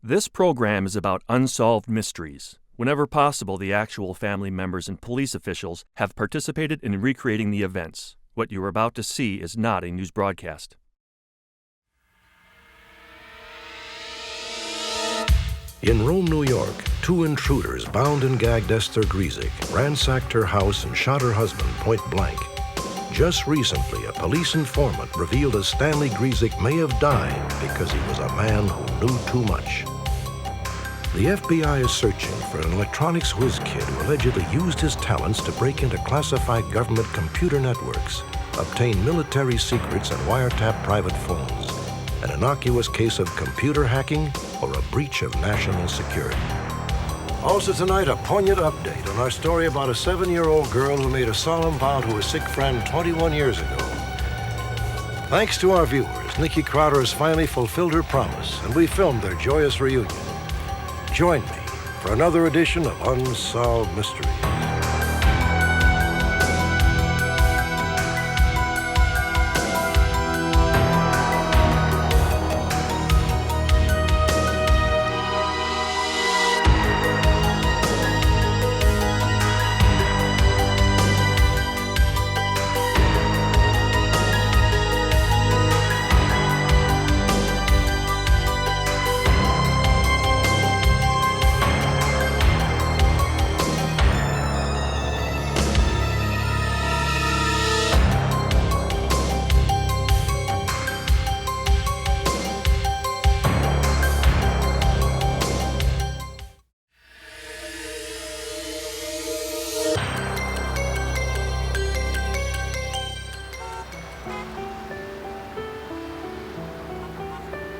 This program is about unsolved mysteries. Whenever possible, the actual family members and police officials have participated in recreating the events. What you are about to see is not a news broadcast. In Rome, New York, two intruders bound and gagged Esther Grizzick ransacked her house and shot her husband point blank. Just recently, a police informant revealed that Stanley Grizzick may have died because he was a man who knew too much. The FBI is searching for an electronics whiz kid who allegedly used his talents to break into classified government computer networks, obtain military secrets, and wiretap private phones. An innocuous case of computer hacking or a breach of national security. Also tonight, a poignant update on our story about a 7-year-old girl who made a solemn vow to her sick friend 21 years ago. Thanks to our viewers, Nikki Crowder has finally fulfilled her promise, and we filmed their joyous reunion. Join me for another edition of Unsolved Mysteries.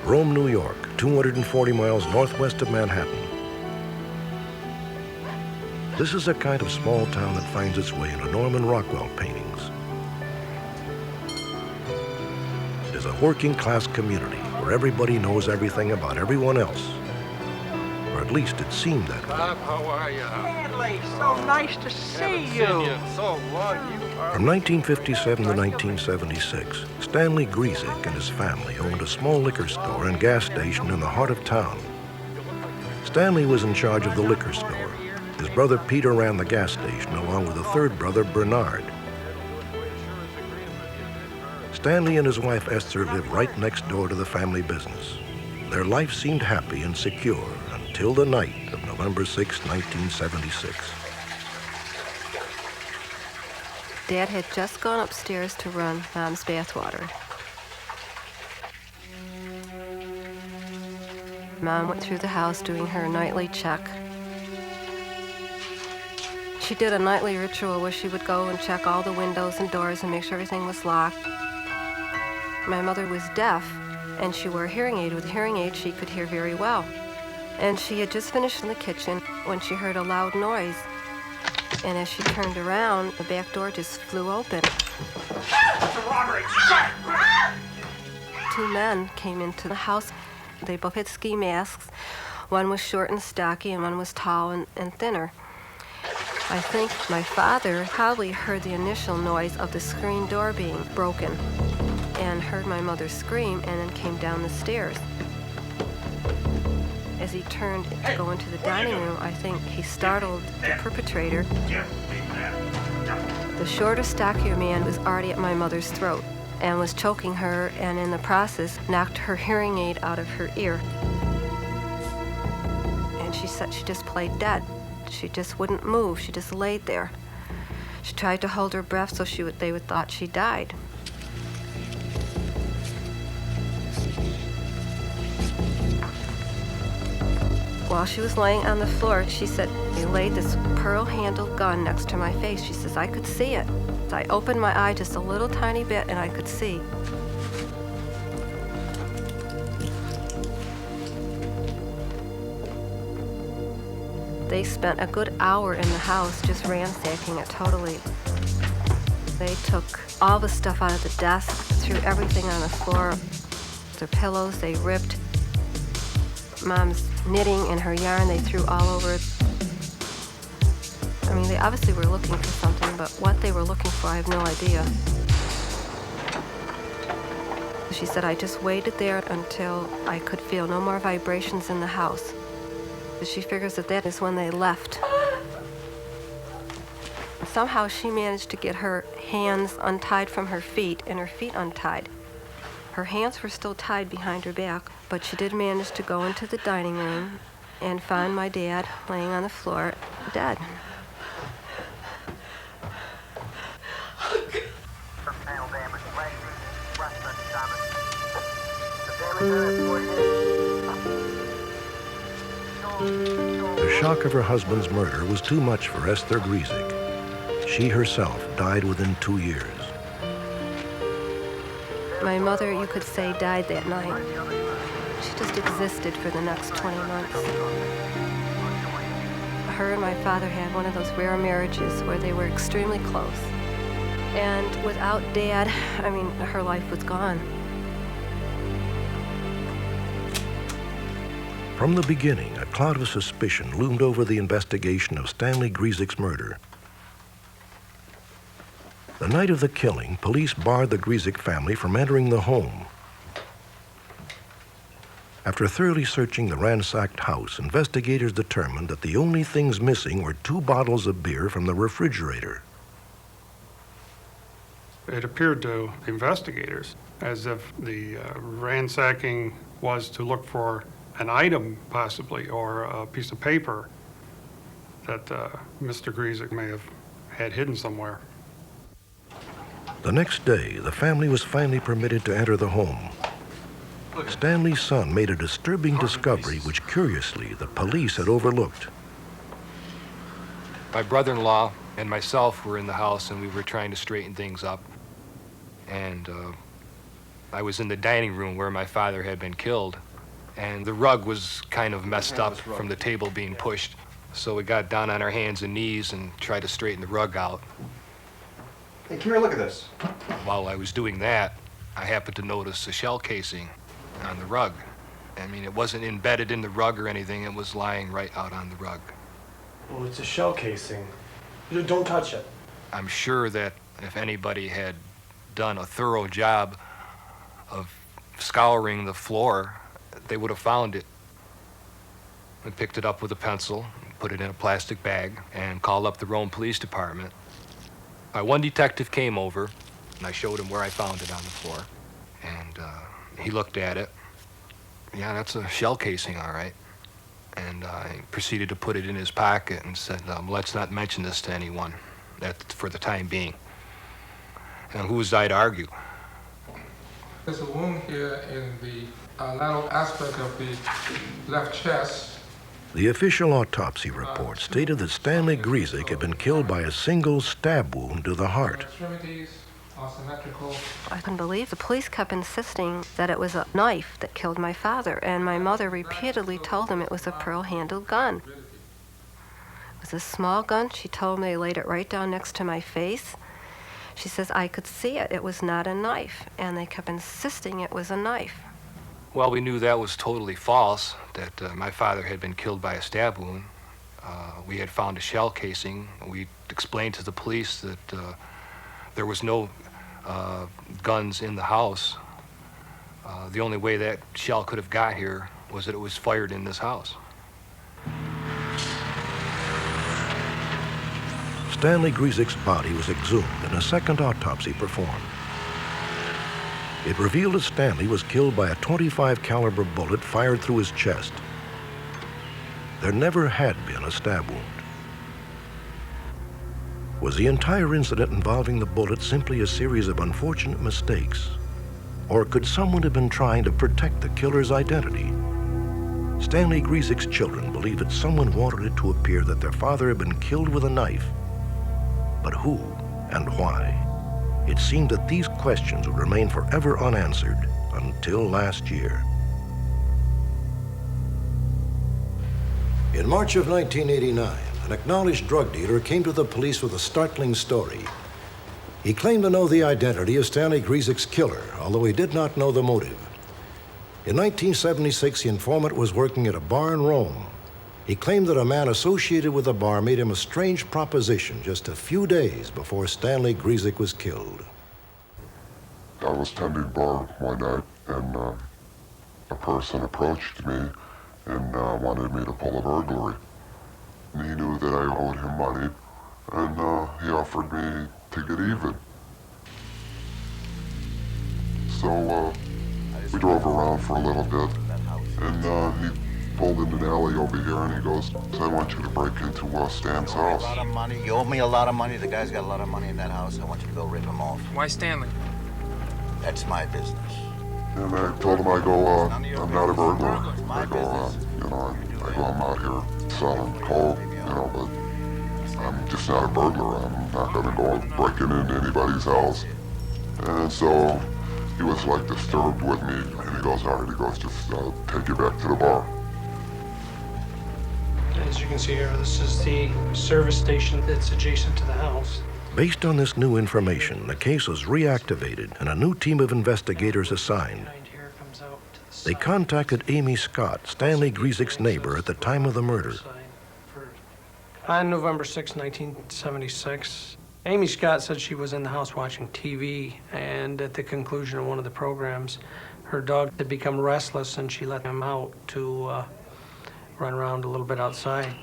Rome, New York, 240 miles northwest of Manhattan. This is a kind of small town that finds its way into Norman Rockwell paintings. It is a working-class community where everybody knows everything about everyone else. Or at least it seemed that way. Bob, how are you? Stanley, so nice to see you. So long. From 1957 to 1976, Stanley Grizzick and his family owned a small liquor store and gas station in the heart of town. Stanley was in charge of the liquor store. His brother Peter ran the gas station along with a third brother, Bernard. Stanley and his wife Esther lived right next door to the family business. Their life seemed happy and secure until the night of November 6, 1976. Dad had just gone upstairs to run Mom's bathwater. Mom went through the house doing her nightly check. She did a nightly ritual where she would go and check all the windows and doors and make sure everything was locked. My mother was deaf, and she wore a hearing aid. With a hearing aid, she could hear very well. And she had just finished in the kitchen when she heard a loud noise. And as she turned around, the back door just flew open. It's a robbery! Two men came into the house. They both had ski masks. One was short and stocky, and one was tall and thinner. I think my father probably heard the initial noise of the screen door being broken and heard my mother scream and then came down the stairs. As he turned to go into the dining room, I think he startled the perpetrator. The shorter, stockier man was already at my mother's throat and was choking her, and in the process knocked her hearing aid out of her ear. And she said she just played dead. She just wouldn't move. She just laid there. She tried to hold her breath so they would thought she died. While she was laying on the floor, she said, he laid this pearl-handled gun next to my face. She says, I could see it. I opened my eye just a little tiny bit and I could see. They spent a good hour in the house just ransacking it totally. They took all the stuff out of the desk, threw everything on the floor. Their pillows, they ripped. Mom's knitting and her yarn, they threw all over. I mean, they obviously were looking for something, but what they were looking for, I have no idea. She said, I just waited there until I could feel no more vibrations in the house. She figures that that is when they left. Somehow she managed to get her hands untied from her feet and her feet untied. Her hands were still tied behind her back, but she did manage to go into the dining room and find my dad laying on the floor, dead. The shock of her husband's murder was too much for Esther Grizzick. She herself died within 2 years. My mother, you could say, died that night. She just existed for the next 20 months. Her and my father had one of those rare marriages where they were extremely close. And without Dad, I mean, her life was gone. From the beginning, a cloud of suspicion loomed over the investigation of Stanley Grizzick's murder. The night of the killing, police barred the Grizzick family from entering the home. After thoroughly searching the ransacked house, investigators determined that the only things missing were 2 bottles of beer from the refrigerator. It appeared to investigators as if the ransacking was to look for an item, possibly, or a piece of paper that Mr. Grizzick may have had hidden somewhere. The next day, the family was finally permitted to enter the home. Stanley's son made a disturbing discovery which, curiously, the police had overlooked. My brother-in-law and myself were in the house, and we were trying to straighten things up. And I was in the dining room where my father had been killed, and the rug was kind of messed up from the table being pushed. So we got down on our hands and knees and tried to straighten the rug out. Hey, come here, look at this. While I was doing that, I happened to notice a shell casing on the rug. I mean, it wasn't embedded in the rug or anything, it was lying right out on the rug. Well, it's a shell casing. Don't touch it. I'm sure that if anybody had done a thorough job of scouring the floor, they would have found it. We picked it up with a pencil, put it in a plastic bag, and called up the Rome Police Department. One detective came over, and I showed him where I found it on the floor. And he looked at it. Yeah, that's a shell casing, all right. And I proceeded to put it in his pocket and said, let's not mention this to anyone, for the time being. And who was I to argue? There's a wound here in the lateral aspect of the left chest. The official autopsy report stated that Stanley Grizzick had been killed by a single stab wound to the heart. Extremities are symmetrical. I couldn't believe the police kept insisting that it was a knife that killed my father, and my mother repeatedly told them it was a pearl-handled gun. It was a small gun. She told me they laid it right down next to my face. She says, I could see it. It was not a knife. And they kept insisting it was a knife. Well, we knew that was totally false, that my father had been killed by a stab wound. We had found a shell casing. We explained to the police that there was no guns in the house. The only way that shell could have got here was that it was fired in this house. Stanley Grizzick's body was exhumed and a second autopsy performed. It revealed that Stanley was killed by a .25 caliber bullet fired through his chest. There never had been a stab wound. Was the entire incident involving the bullet simply a series of unfortunate mistakes? Or could someone have been trying to protect the killer's identity? Stanley Grizzick's children believe that someone wanted it to appear that their father had been killed with a knife. But who and why? It seemed that these questions would remain forever unanswered until last year. In March of 1989, an acknowledged drug dealer came to the police with a startling story. He claimed to know the identity of Stanley Grizzick's killer, although he did not know the motive. In 1976, the informant was working at a bar in Rome. He claimed that a man associated with the bar made him a strange proposition just a few days before Stanley Grizzick was killed. I was tending bar one night, and a person approached me and wanted me to pull a burglary. And he knew that I owed him money, and he offered me to get even. So we drove around for a little bit, and he pulled into an alley over here, and he goes, I want you to break into Stan's house. A lot of money. You owe me a lot of money. The guy's got a lot of money in that house. I want you to go rip him off. Why Stanley? That's my business. And I told him, I go, I'm not a burglar. I go, I'm out here selling coke, but I'm just not a burglar. I'm not gonna go breaking into anybody's house. And so he was like disturbed with me, and he goes, all right, he goes, just take you back to the bar. As you can see here, this is the service station that's adjacent to the house. Based on this new information, the case was reactivated and a new team of investigators assigned. They contacted Amy Scott, Stanley Grizzick's neighbor at the time of the murder. On November 6, 1976, Amy Scott said she was in the house watching TV, and at the conclusion of one of the programs, her dog had become restless, and she let him out to run around a little bit outside.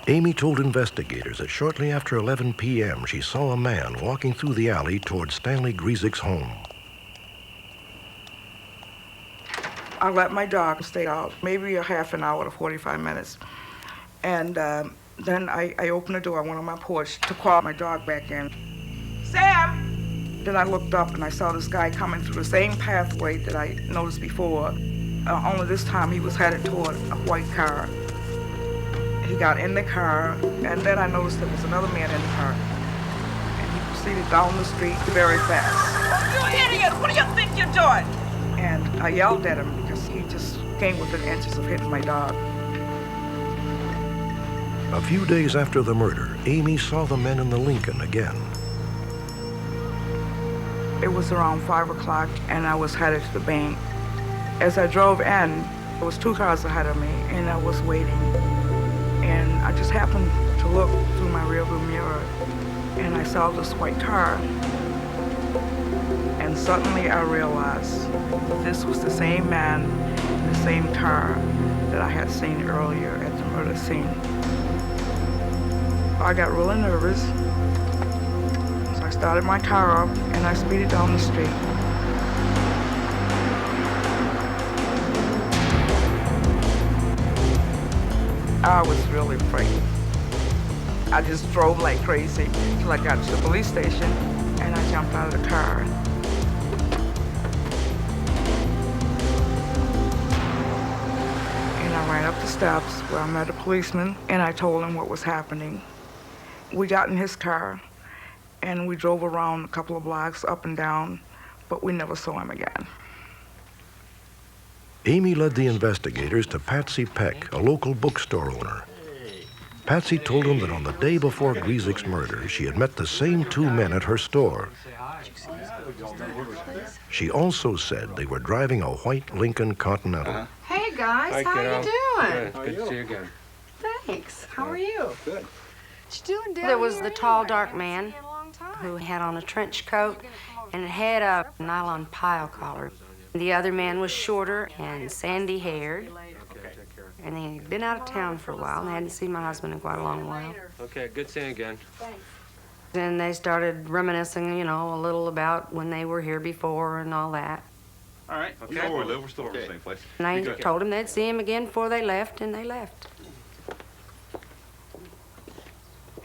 Amy told investigators that shortly after 11 p.m., she saw a man walking through the alley towards Stanley Grizzick's home. I let my dog stay out, maybe a half an hour to 45 minutes. And then I opened the door, I went on my porch to call my dog back in. Sam! Then I looked up and I saw this guy coming through the same pathway that I noticed before. Only this time he was headed toward a white car. He got in the car, and then I noticed there was another man in the car. And he proceeded down the street very fast. You idiot! What do you think you're doing? And I yelled at him because he just came within inches of hitting my dog. A few days after the murder, Amy saw the men in the Lincoln again. It was around 5 o'clock, and I was headed to the bank. As I drove in, there was 2 cars ahead of me, and I was waiting. And I just happened to look through my rearview mirror, and I saw this white car. And suddenly I realized this was the same man in the same car that I had seen earlier at the murder scene. I got really nervous, so I started my car up and I speeded down the street. I was really frightened. I just drove like crazy till I got to the police station, and I jumped out of the car. And I ran up the steps where I met a policeman, and I told him what was happening. We got in his car, and we drove around a couple of blocks up and down, but we never saw him again. Amy led the investigators to Patsy Peck, a local bookstore owner. Patsy told him that on the day before Grizzick's murder, she had met the same 2 men at her store. She also said they were driving a white Lincoln Continental. Hey guys, how you doing? Good to see you again. Thanks. How are you? Good. What you doing down There was here the tall, anyway? dark I haven't man seen you in a long time. who had on a trench coat, and it had a nylon pile collar. The other man was shorter and sandy-haired, and they had been out of town for a while, and they hadn't seen my husband in quite a long while. Okay, good seeing you again. Then they started reminiscing, a little about when they were here before and all that. All right. Okay. You know where we live. We're still at the same place. And I told them they'd see him again before they left, and they left.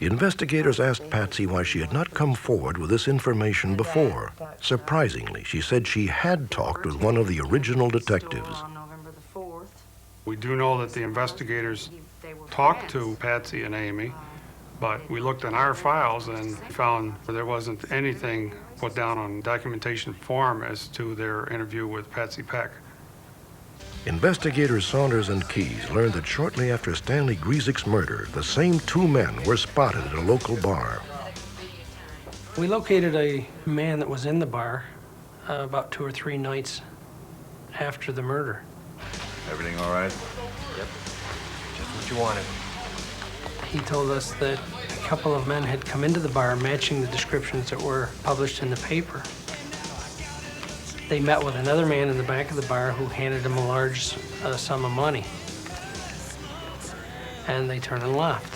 Investigators asked Patsy why she had not come forward with this information before. Surprisingly, she said she had talked with one of the original detectives. We do know that the investigators talked to Patsy and Amy, but we looked in our files and found there wasn't anything put down on documentation form as to their interview with Patsy Peck. Investigators Saunders and Keyes learned that shortly after Stanley Grizzick's murder, the same 2 men were spotted at a local bar. We located a man that was in the bar about 2 or 3 nights after the murder. Everything all right? Yep. Just what you wanted. He told us that the couple of men had come into the bar matching the descriptions that were published in the paper. They met with another man in the back of the bar who handed them a large sum of money. And they turned and left.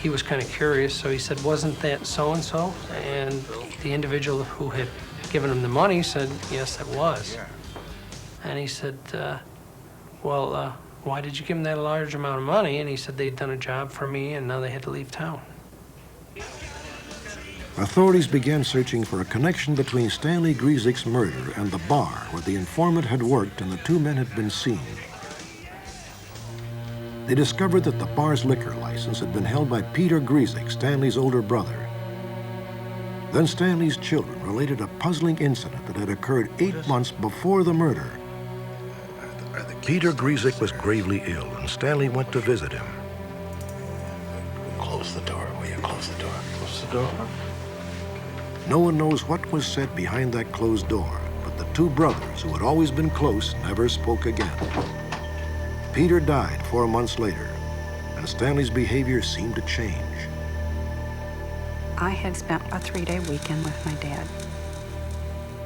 He was kind of curious, so he said, "Wasn't that so-and-so?" And the individual who had given him the money said, "Yes, it was." And he said, "Well, why did you give him that large amount of money?" And he said, "They'd done a job for me, and now they had to leave town." Authorities began searching for a connection between Stanley Grizzick's murder and the bar where the informant had worked and the two men had been seen. They discovered that the bar's liquor license had been held by Peter Grizzick, Stanley's older brother. Then Stanley's children related a puzzling incident that had occurred 8 months before the murder. Peter Grizzick was gravely ill, and Stanley went to visit him. Close the door, will you? Close the door. Close the door. No one knows what was said behind that closed door, but the two brothers, who had always been close, never spoke again. Peter died 4 months later, and Stanley's behavior seemed to change. I had spent a 3-day weekend with my dad.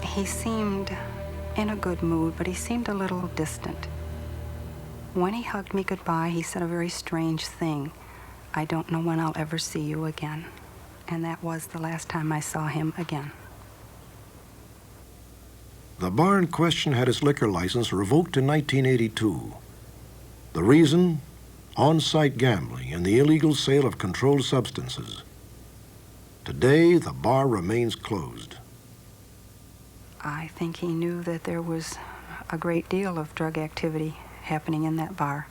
He seemed in a good mood, but he seemed a little distant. When he hugged me goodbye, he said a very strange thing. "I don't know when I'll ever see you again." And that was the last time I saw him again. The bar in question had its liquor license revoked in 1982. The reason? On-site gambling and the illegal sale of controlled substances. Today, the bar remains closed. I think he knew that there was a great deal of drug activity happening in that bar.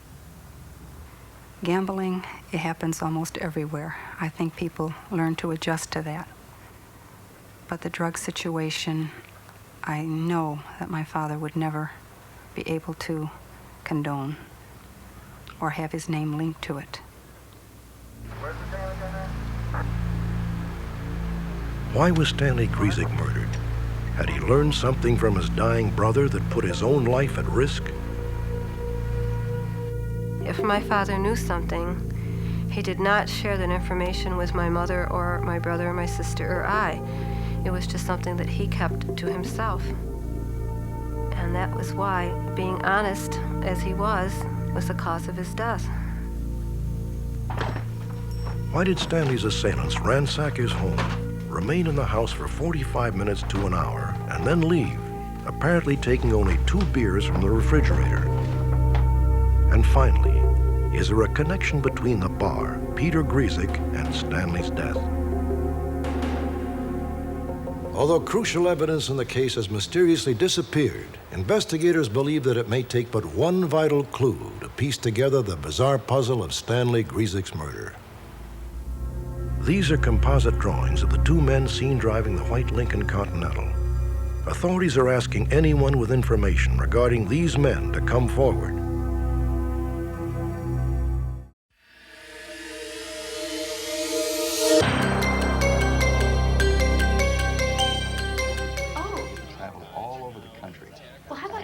Gambling, it happens almost everywhere. I think people learn to adjust to that. But the drug situation, I know that my father would never be able to condone or have his name linked to it. Why was Stanley Grizzick murdered? Had he learned something from his dying brother that put his own life at risk? If my father knew something, he did not share that information with my mother or my brother or my sister or I. It was just something that he kept to himself. And that was why being honest as he was the cause of his death. Why did Stanley's assailants ransack his home, remain in the house for 45 minutes to an hour, and then leave, apparently taking only 2 beers from the refrigerator? And finally, is there a connection between the bar, Peter Grizzick, and Stanley's death? Although crucial evidence in the case has mysteriously disappeared, investigators believe that it may take but one vital clue to piece together the bizarre puzzle of Stanley Grizzick's murder. These are composite drawings of the 2 men seen driving the white Lincoln Continental. Authorities are asking anyone with information regarding these men to come forward.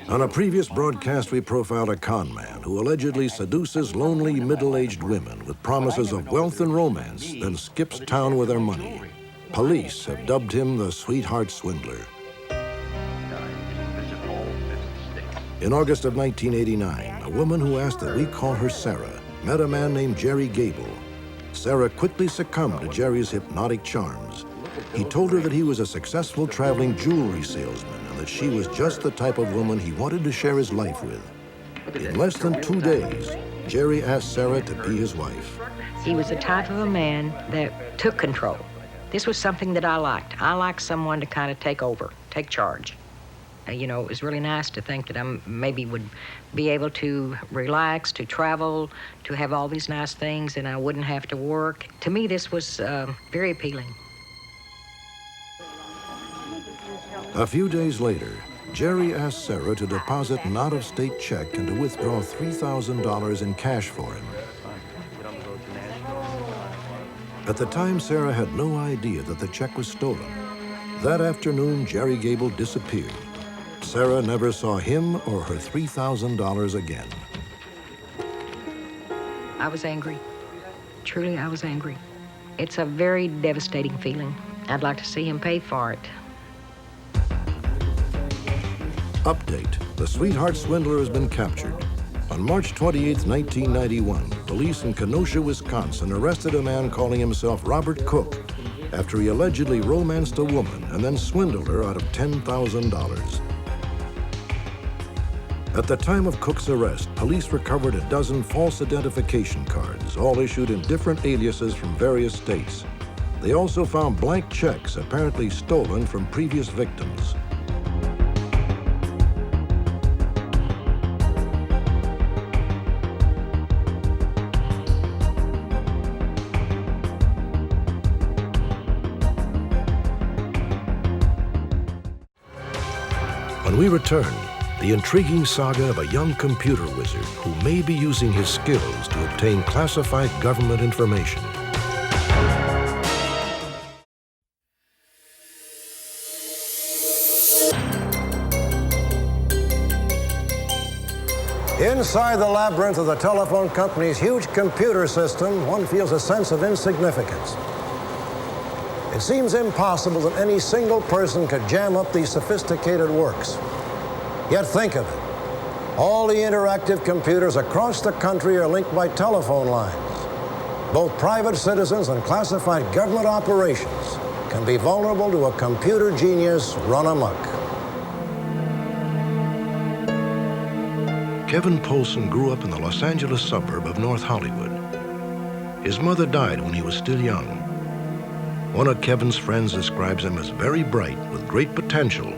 On a previous broadcast, we profiled a con man who allegedly seduces lonely, middle-aged women with promises of wealth and romance, then skips town with their money. Police have dubbed him the Sweetheart Swindler. In August of 1989, a woman who asked that we call her Sarah met a man named Jerry Gable. Sarah quickly succumbed to Jerry's hypnotic charms. He told her that he was a successful traveling jewelry salesman and that she was just the type of woman he wanted to share his life with. In less than 2 days, Jerry asked Sarah to be his wife. He was the type of a man that took control. This was something that I liked. I liked someone to kind of take over, take charge. You know, it was really nice to think that I maybe would be able to relax, to travel, to have all these nice things, and I wouldn't have to work. To me, this was very appealing. A few days later, Jerry asked Sarah to deposit an out-of-state check and to withdraw $3,000 in cash for him. At the time, Sarah had no idea that the check was stolen. That afternoon, Jerry Gable disappeared. Sarah never saw him or her $3,000 again. I was angry. Truly, I was angry. It's a very devastating feeling. I'd like to see him pay for it. Update. The sweetheart swindler has been captured. On March 28, 1991, police in Kenosha, Wisconsin arrested a man calling himself Robert Cook after he allegedly romanced a woman and then swindled her out of $10,000. At the time of Cook's arrest, police recovered a dozen false identification cards, all issued in different aliases from various states. They also found blank checks apparently stolen from previous victims. When we return, the intriguing saga of a young computer wizard who may be using his skills to obtain classified government information. Inside the labyrinth of the telephone company's huge computer system, one feels a sense of insignificance. It seems impossible that any single person could jam up these sophisticated works. Yet think of it. All the interactive computers across the country are linked by telephone lines. Both private citizens and classified government operations can be vulnerable to a computer genius run amok. Kevin Polson grew up in the Los Angeles suburb of North Hollywood. His mother died when he was still young. One of Kevin's friends describes him as very bright with great potential,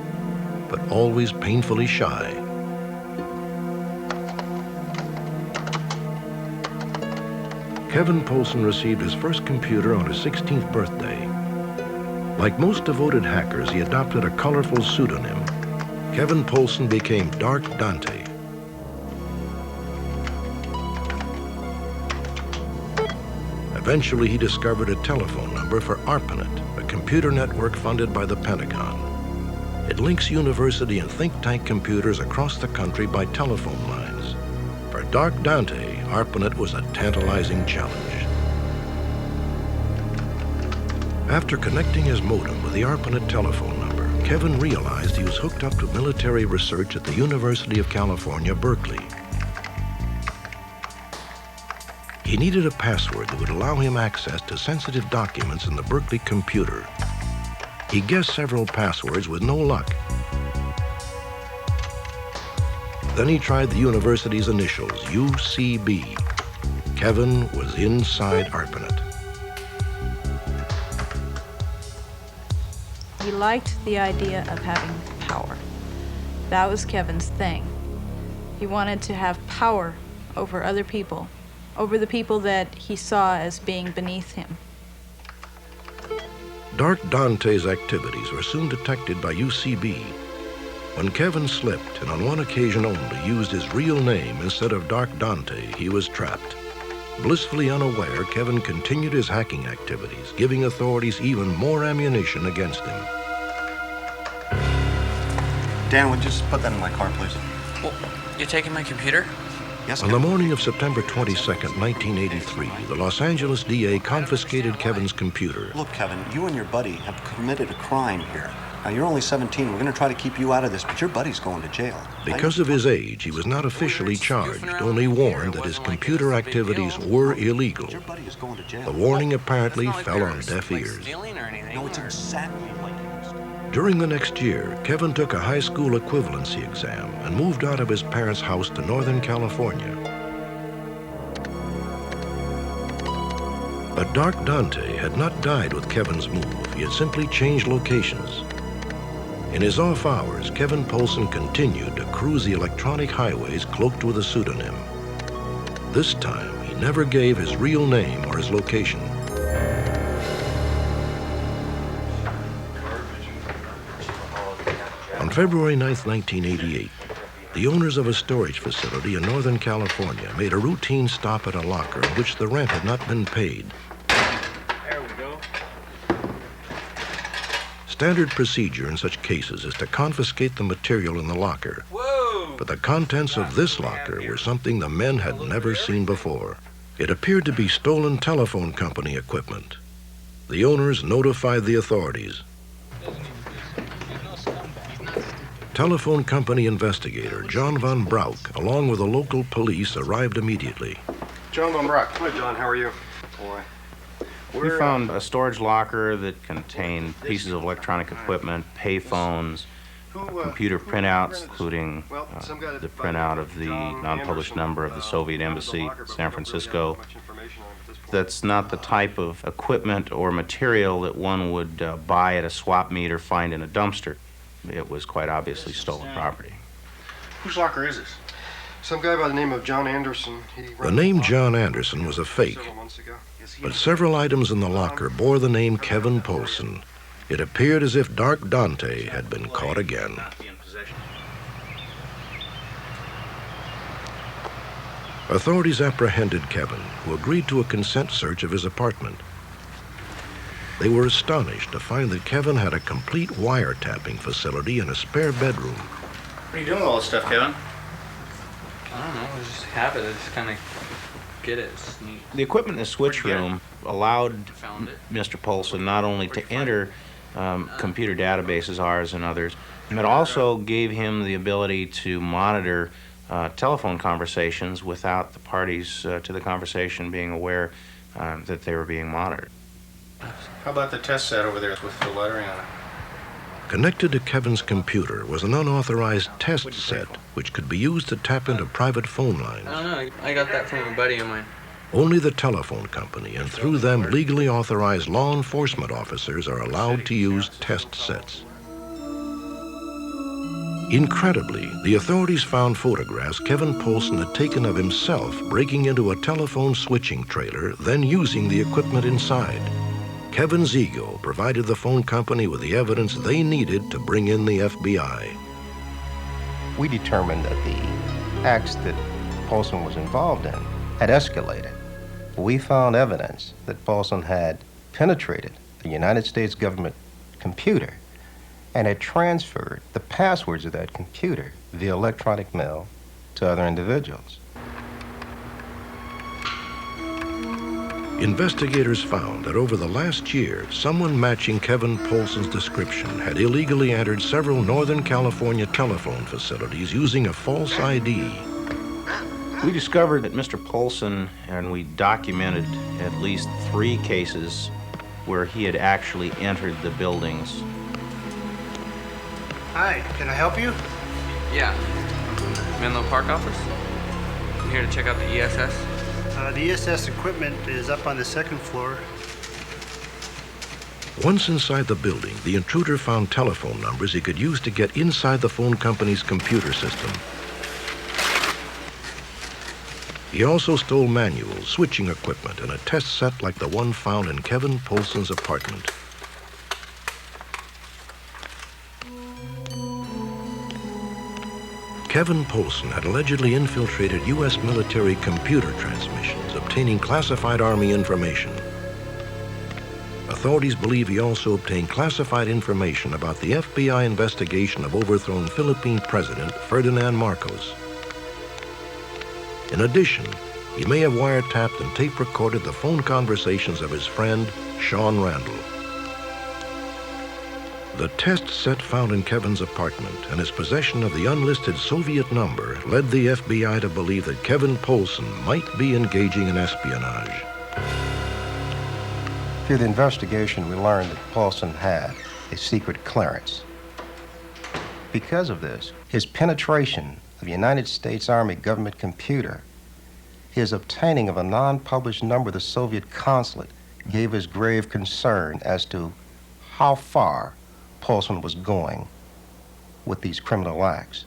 but always painfully shy. Kevin Polson received his first computer on his 16th birthday. Like most devoted hackers, he adopted a colorful pseudonym. Kevin Polson became Dark Dante. Eventually, he discovered a telephone number for ARPANET, a computer network funded by the Pentagon. It links university and think tank computers across the country by telephone lines. For Dark Dante, ARPANET was a tantalizing challenge. After connecting his modem with the ARPANET telephone number, Kevin realized he was hooked up to military research at the University of California, Berkeley. He needed a password that would allow him access to sensitive documents in the Berkeley computer. He guessed several passwords with no luck. Then he tried the university's initials, UCB. Kevin was inside ARPANET. He liked the idea of having power. That was Kevin's thing. He wanted to have power over other people, over the people that he saw as being beneath him. Dark Dante's activities were soon detected by UCB. When Kevin slipped, and on one occasion only used his real name instead of Dark Dante, he was trapped. Blissfully unaware, Kevin continued his hacking activities, giving authorities even more ammunition against him. Dan, would you just put that in my car, please? Well, you taking my computer? Yes, On the morning of September 22nd, 1983, the Los Angeles DA confiscated Kevin's computer. Look, Kevin, you and your buddy have committed a crime here. Now, you're only 17. We're going to try to keep you out of this, but your buddy's going to jail. Because of his age, he was not officially charged, only warned that his computer activities were illegal. The warning apparently fell on deaf ears. No, it's exactly like it. During the next year, Kevin took a high school equivalency exam and moved out of his parents' house to Northern California. But Dark Dante had not died with Kevin's move. He had simply changed locations. In his off hours, Kevin Polson continued to cruise the electronic highways cloaked with a pseudonym. This time, he never gave his real name or his location. On February 9, 1988, the owners of a storage facility in Northern California made a routine stop at a locker in which the rent had not been paid. There we go. Standard procedure in such cases is to confiscate the material in the locker. Whoa! But the contents of this locker were something the men had never seen before. It appeared to be stolen telephone company equipment. The owners notified the authorities. Telephone company investigator John Von Brauk, along with the local police, arrived immediately. John Von Brauk. Hi, John. How are you? Boy. We found a storage locker that contained pieces of electronic equipment, payphones, computer printouts, including the printout of the non-published number of the Soviet Embassy, San Francisco. That's not the type of equipment or material that one would buy at a swap meet or find in a dumpster. It was quite obviously stolen property. Whose locker is this? Some guy by the name of John Anderson. The name John Anderson was a fake, but several items in the locker bore the name Kevin Polson. It appeared as if Dark Dante had been caught again. Authorities apprehended Kevin, who agreed to a consent search of his apartment. They were astonished to find that Kevin had a complete wiretapping facility in a spare bedroom. What are you doing with all this stuff, Kevin? I don't know, I just have it. I just kind of get it. It's neat. The equipment in the switch room allowed Mr. Polson not only to enter computer databases, ours and others, but also gave him the ability to monitor telephone conversations without the parties to the conversation being aware that they were being monitored. How about the test set over there with the lettering on it? Connected to Kevin's computer was an unauthorized test set which could be used to tap into private phone lines. I don't know. I got that from a buddy of mine. Only the telephone company, and through them legally authorized law enforcement officers, are allowed to use test sets. Incredibly, the authorities found photographs Kevin Polson had taken of himself breaking into a telephone switching trailer, then using the equipment inside. Kevin's ego provided the phone company with the evidence they needed to bring in the FBI. We determined that the acts that Polson was involved in had escalated. We found evidence that Polson had penetrated the United States government computer and had transferred the passwords of that computer via electronic mail to other individuals. Investigators found that over the last year, someone matching Kevin Polson's description had illegally entered several Northern California telephone facilities using a false ID. We discovered that Mr. Polson, and we documented at least 3 cases where he had actually entered the buildings. Hi, can I help you? Yeah. Menlo Park office? I'm here to check out the ESS. The ESS equipment is up on the 2nd floor. Once inside the building, the intruder found telephone numbers he could use to get inside the phone company's computer system. He also stole manuals, switching equipment, and a test set like the one found in Kevin Polson's apartment. Kevin Polson had allegedly infiltrated U.S. military computer transmissions, obtaining classified Army information. Authorities believe he also obtained classified information about the FBI investigation of overthrown Philippine President Ferdinand Marcos. In addition, he may have wiretapped and tape recorded the phone conversations of his friend, Sean Randall. The test set found in Kevin's apartment and his possession of the unlisted Soviet number led the FBI to believe that Kevin Polson might be engaging in espionage. Through the investigation, we learned that Polson had a secret clearance. Because of this, his penetration of the United States Army government computer, his obtaining of a non-published number of the Soviet consulate gave us grave concern as to how far Polson was going with these criminal acts.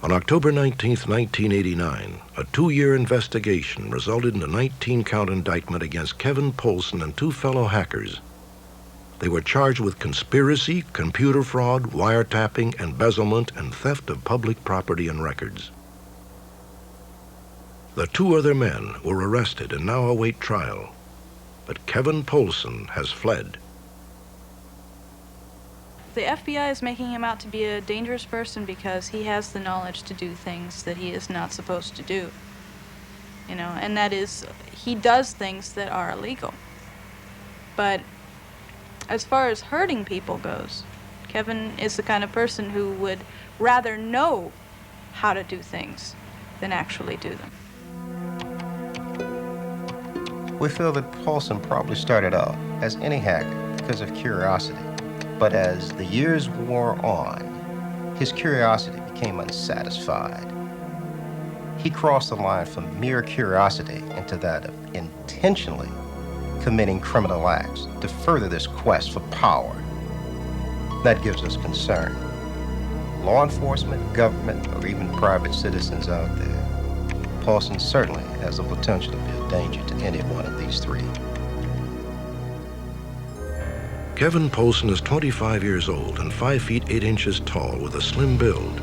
On October 19, 1989, a 2-year investigation resulted in a 19-count indictment against Kevin Polson and 2 fellow hackers. They were charged with conspiracy, computer fraud, wiretapping, embezzlement, and theft of public property and records. The 2 other men were arrested and now await trial, but Kevin Polson has fled. The FBI is making him out to be a dangerous person because he has the knowledge to do things that he is not supposed to do. you know, and that is he does things that are illegal. But as far as hurting people goes, Kevin is the kind of person who would rather know how to do things than actually do them. We feel that Paulson probably started out as any hacker because of curiosity. But as the years wore on, his curiosity became unsatisfied. He crossed the line from mere curiosity into that of intentionally committing criminal acts to further this quest for power. That gives us concern. Law enforcement, government, or even private citizens out there, Paulson certainly has the potential to be a danger to any one of these three. Kevin Paulson is 25 years old and 5 feet 8 inches tall with a slim build.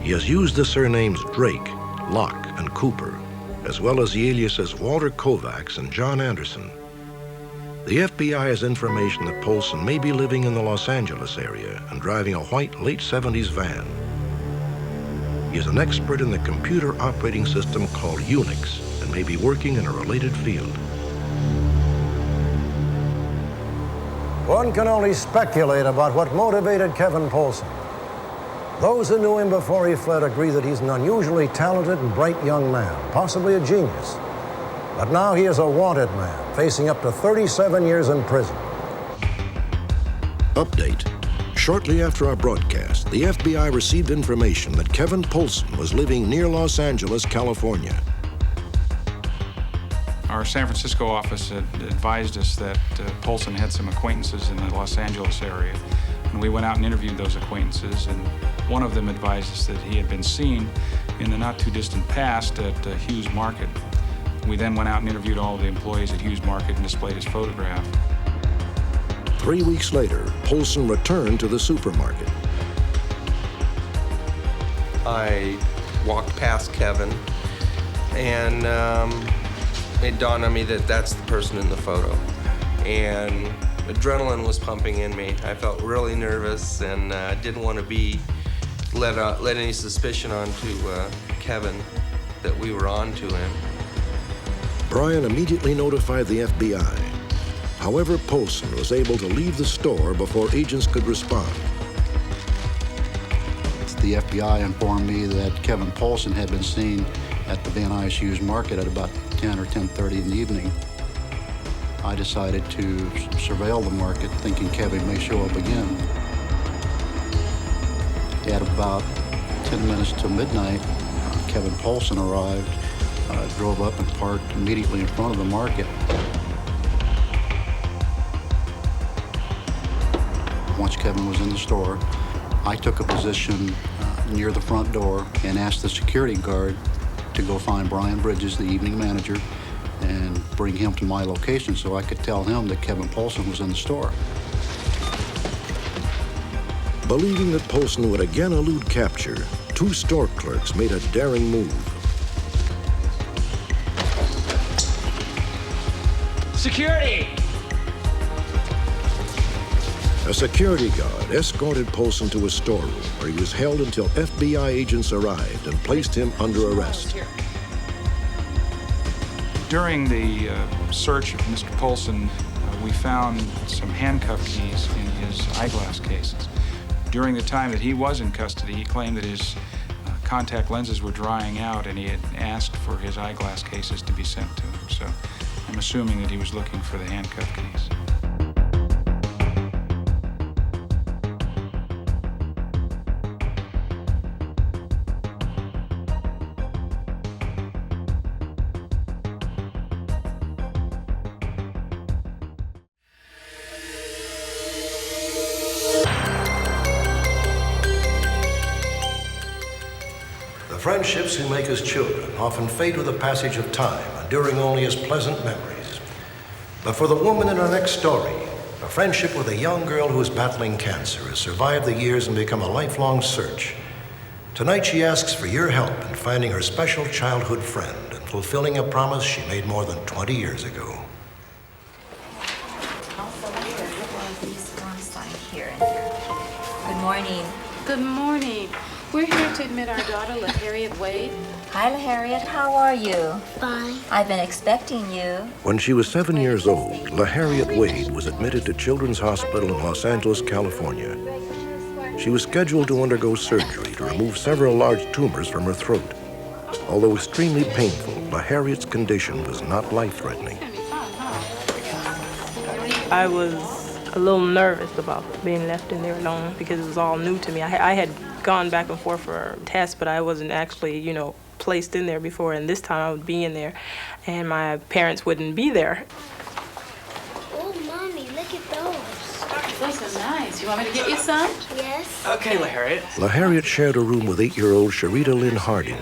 He has used the surnames Drake, Locke, and Cooper, as well as the aliases Walter Kovacs and John Anderson. The FBI has information that Paulson may be living in the Los Angeles area and driving a white late 70s van. He is an expert in the computer operating system called Unix and may be working in a related field. One can only speculate about what motivated Kevin Paulson. Those who knew him before he fled agree that he's an unusually talented and bright young man, possibly a genius. But now he is a wanted man, facing up to 37 years in prison. Update. Shortly after our broadcast, the FBI received information that Kevin Paulson was living near Los Angeles, California. Our San Francisco office had advised us that Paulson had some acquaintances in the Los Angeles area. And we went out and interviewed those acquaintances, and one of them advised us that he had been seen in the not too distant past at Hughes Market. We then went out and interviewed all of the employees at Hughes Market and displayed his photograph. 3 weeks later, Paulson returned to the supermarket. I walked past Kevin, and it dawned on me that that's the person in the photo. And adrenaline was pumping in me. I felt really nervous and didn't want to be let any suspicion onto Kevin that we were on to him. Brian immediately notified the FBI. However, Paulson was able to leave the store before agents could respond. The FBI informed me that Kevin Paulson had been seen at the Van Nuys Hughes Market at about 10 or 10:30 in the evening. I decided to surveil the market, thinking Kevin may show up again. At about 10 minutes to midnight, Kevin Paulson arrived, drove up and parked immediately in front of the market. Once Kevin was in the store, I took a position near the front door and asked the security guard to go find Brian Bridges, the evening manager, and bring him to my location so I could tell him that Kevin Paulson was in the store. Believing that Paulson would again elude capture, 2 store clerks made a daring move. Security! A security guard escorted Paulson to his storeroom, where he was held until FBI agents arrived and placed him under arrest. During the search of Mr. Paulson, we found some handcuff keys in his eyeglass cases. During the time that he was in custody, he claimed that his contact lenses were drying out and he had asked for his eyeglass cases to be sent to him. So I'm assuming that he was looking for the handcuff keys. The friendships who make us children often fade with the passage of time, enduring only as pleasant memories. But for the woman in our next story, a friendship with a young girl who is battling cancer has survived the years and become a lifelong search. Tonight she asks for your help in finding her special childhood friend and fulfilling a promise she made more than 20 years ago. Good morning. Good morning. We're here to admit our daughter, LaHarriet Wade. Hi, Harriet. How are you? Fine. I've been expecting you. When she was 7 years old, LaHarriet Wade was admitted to Children's Hospital in Los Angeles, California. She was scheduled to undergo surgery to remove several large tumors from her throat. Although extremely painful, LaHarriet's condition was not life-threatening. I was a little nervous about being left in there alone because it was all new to me. I had gone back and forth for tests, but I wasn't actually, placed in there before, and this time I would be in there, and my parents wouldn't be there. Oh, Mommy, look at those. Those are nice. You want me to get you some? Yes. Okay, LaHarriet. LaHarriet shared a room with 8-year-old Sharita Lynn Harding.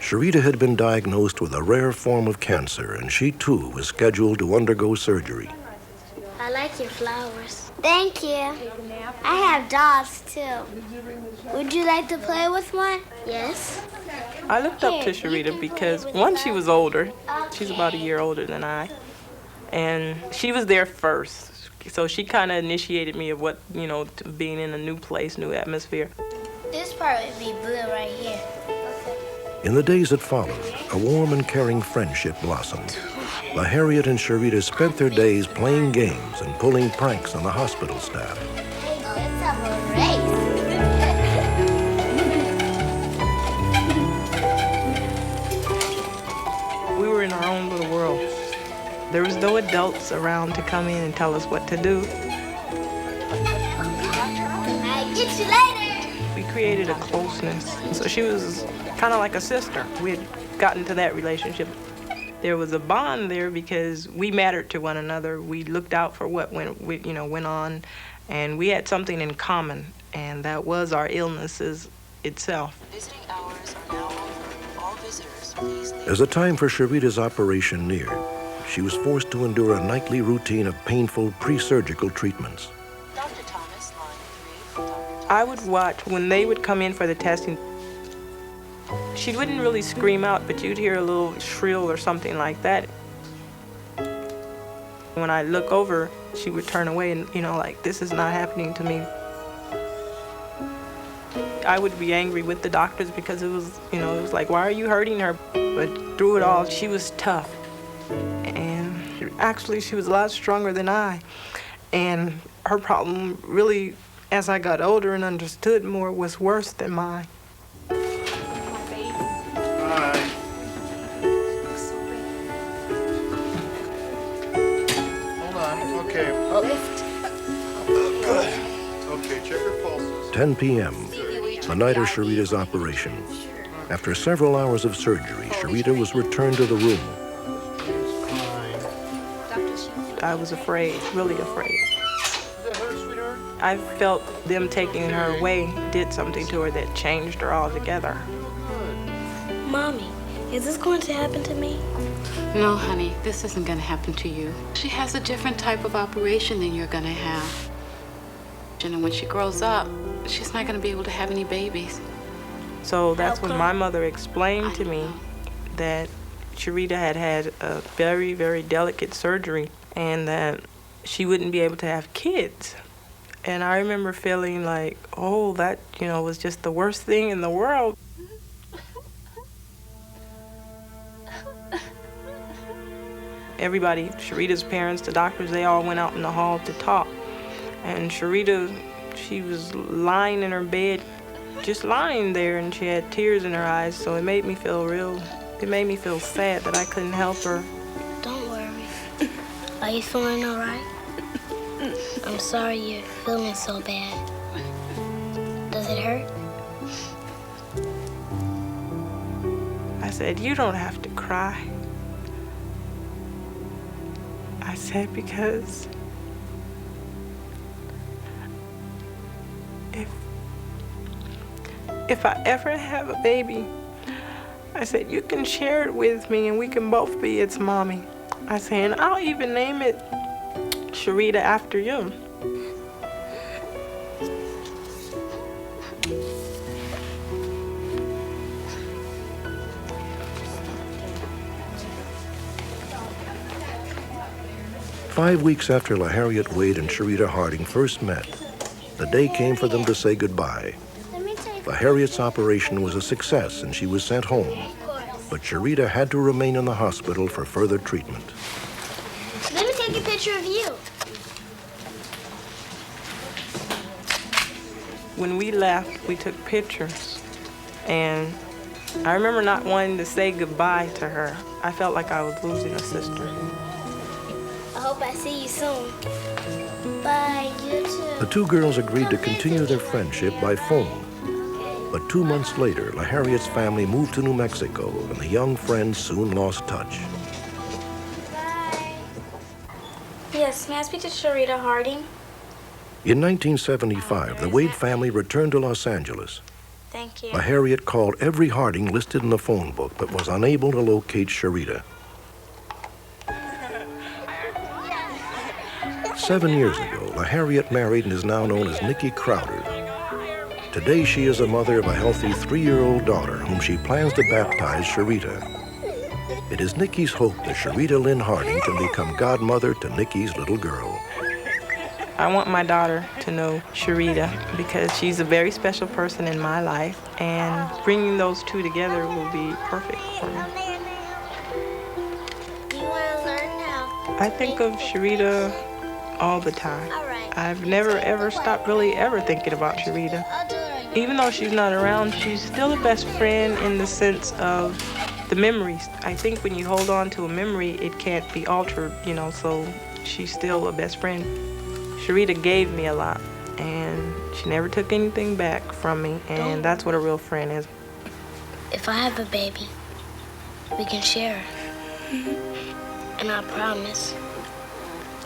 Sharita had been diagnosed with a rare form of cancer, and she too was scheduled to undergo surgery. I like your flowers. Thank you. I have dolls, too. Would you like to play with one? Yes. I looked up to Sharita because, one, she was older. She's about a year older than I. And she was there first. So she kind of initiated me of what, to being in a new place, new atmosphere. This part would be blue right here. In the days that followed, a warm and caring friendship blossomed. LaHarriet and Sharita spent their days playing games and pulling pranks on the hospital staff. Hey, let's have a race. We were in our own little world. There was no adults around to come in and tell us what to do. I'll get you later. We created a closeness. So she was kind of like a sister. We had gotten to that relationship. There was a bond there because we mattered to one another. We looked out for what went on, and we had something in common, and that was our illnesses itself. Visiting hours are now over. All visitors, please leave. As the time for Sharita's operation neared, she was forced to endure a nightly routine of painful pre-surgical treatments. Dr. Thomas, line 3. I would watch when they would come in for the testing. She wouldn't really scream out, but you'd hear a little shrill or something like that. When I look over, she would turn away and, like, this is not happening to me. I would be angry with the doctors because it was, it was like, why are you hurting her? But through it all, she was tough. And actually, she was a lot stronger than I. And her problem really, as I got older and understood more, was worse than mine. Okay. Lift. Good. Okay, check her pulses. 10 p.m., the night of Sharita's operation. After several hours of surgery, Sharita was returned to the room. I was afraid, really afraid. I felt them taking her away did something to her that changed her altogether. Mommy, is this going to happen to me? No, honey, this isn't going to happen to you. She has a different type of operation than you're going to have. And when she grows up, she's not going to be able to have any babies. So that's when my mother explained to me that Sharita had had a very, very delicate surgery and that she wouldn't be able to have kids. And I remember feeling like, oh, that, was just the worst thing in the world. Everybody, Sharita's parents, the doctors, they all went out in the hall to talk. And Sharita, she was lying in her bed, just lying there, and she had tears in her eyes, so it made me feel sad that I couldn't help her. Don't worry. Are you feeling all right? I'm sorry you're feeling so bad. Does it hurt? I said, you don't have to cry. I said, because if I ever have a baby, I said, you can share it with me and we can both be its mommy. I said, and I'll even name it Sharita after you. Five weeks after LaHarriet Wade and Sharita Harding first met, the day came for them to say goodbye. Let me tell The Harriet's operation was a success and she was sent home. But Sharita had to remain in the hospital for further treatment. Let me take a picture of you. When we left, we took pictures, and I remember not wanting to say goodbye to her. I felt like I was losing a sister. I hope I see you soon. Bye, you too. The two girls agreed to continue their friendship by phone. But 2 months later, La Harriet's family moved to New Mexico, and the young friends soon lost touch. Bye. Yes, may I speak to Sharita Harding? In 1975, the Wade family returned to Los Angeles. Thank you. La Harriet called every Harding listed in the phone book, but was unable to locate Sharita. 7 years ago, La Harriet married and is now known as Nikki Crowder. Today, she is a mother of a healthy 3-year-old daughter whom she plans to baptize Sharita. It is Nikki's hope that Sharita Lynn Harding can become godmother to Nikki's little girl. I want my daughter to know Sharita because she's a very special person in my life, and bringing those two together will be perfect for me. You want to learn now? I think of Sharita all the time. I've never ever stopped really ever thinking about Sharita. Even though she's not around, she's still a best friend in the sense of the memories. I think when you hold on to a memory, it can't be altered, you know, so she's still a best friend. Sharita gave me a lot, and she never took anything back from me, and that's what a real friend is. If I have a baby, we can share her. And I promise,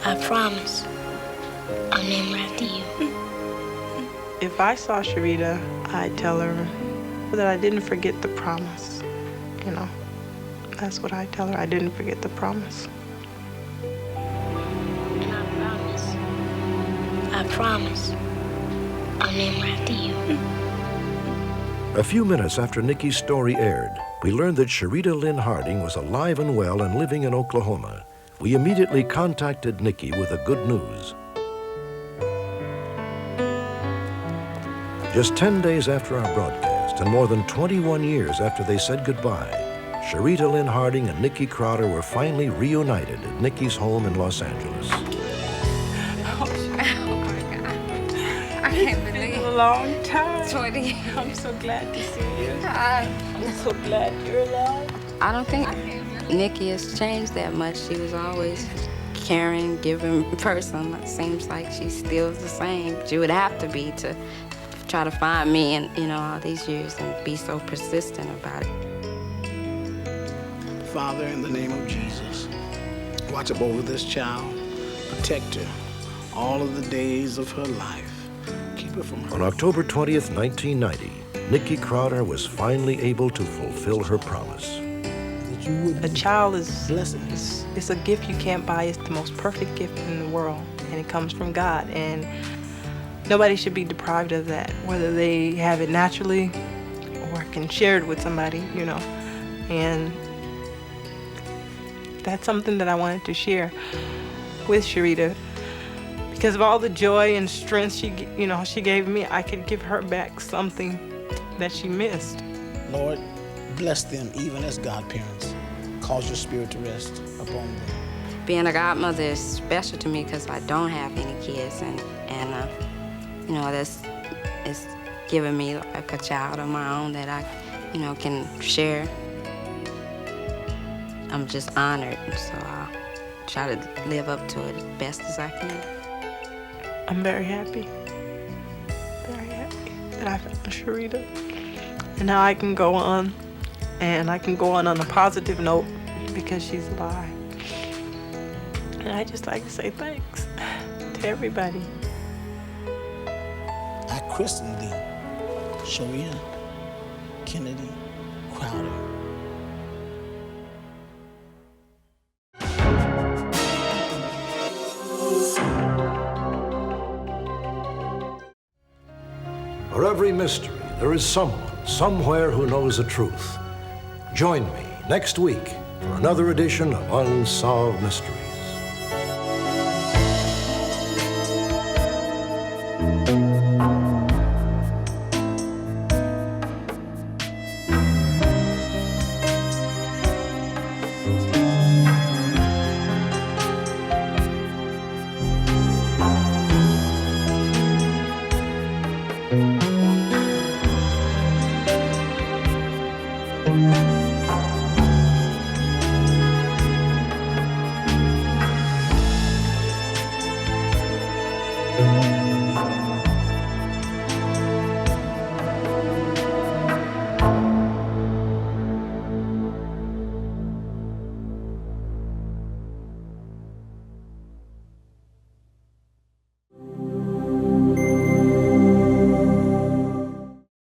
I'll name her after you. If I saw Sharita, I'd tell her that I didn't forget the promise, you know. That's what I'd tell her, I didn't forget the promise. And I promise, I'll name her after you. A few minutes after Nikki's story aired, we learned that Sharita Lynn Harding was alive and well and living in Oklahoma. We immediately contacted Nikki with the good news. Just 10 days after our broadcast, and more than 21 years after they said goodbye, Sharita Lynn Harding and Nikki Crowder were finally reunited at Nikki's home in Los Angeles. Oh my God. I can't believe it. It's been a long time. 20. I'm so glad to see you. I'm so glad you're alive. I don't think Nikki has changed that much. She was always caring, giving person. It seems like she's still the same. She would have to be to try to find me in, you know, all these years and be so persistent about it. Father, in the name of Jesus, watch up over this child, protect her all of the days of her life. Keep her from her. On October 20th, 1990, Nikki Crowder was finally able to fulfill her promise. A child is it's a gift you can't buy. It's the most perfect gift in the world, and it comes from God. And nobody should be deprived of that, whether they have it naturally or can share it with somebody, you know. And that's something that I wanted to share with Sharita. Because of all the joy and strength she gave me, I could give her back something that she missed. Lord, bless them even as godparents. Cause your spirit to rest upon them. Being a godmother is special to me because I don't have any kids, and you know, it's giving me like a child of my own that I, you know, can share. I'm just honored, so I'll try to live up to it as best as I can. I'm very happy that I found Sharita. And now I can go on, and I can go on a positive note because she's alive. And I just like to say thanks to everybody. I christened thee, Sharita Kennedy Crowder. For every mystery, there is someone, somewhere who knows the truth. Join me next week for another edition of Unsolved Mysteries. Bye.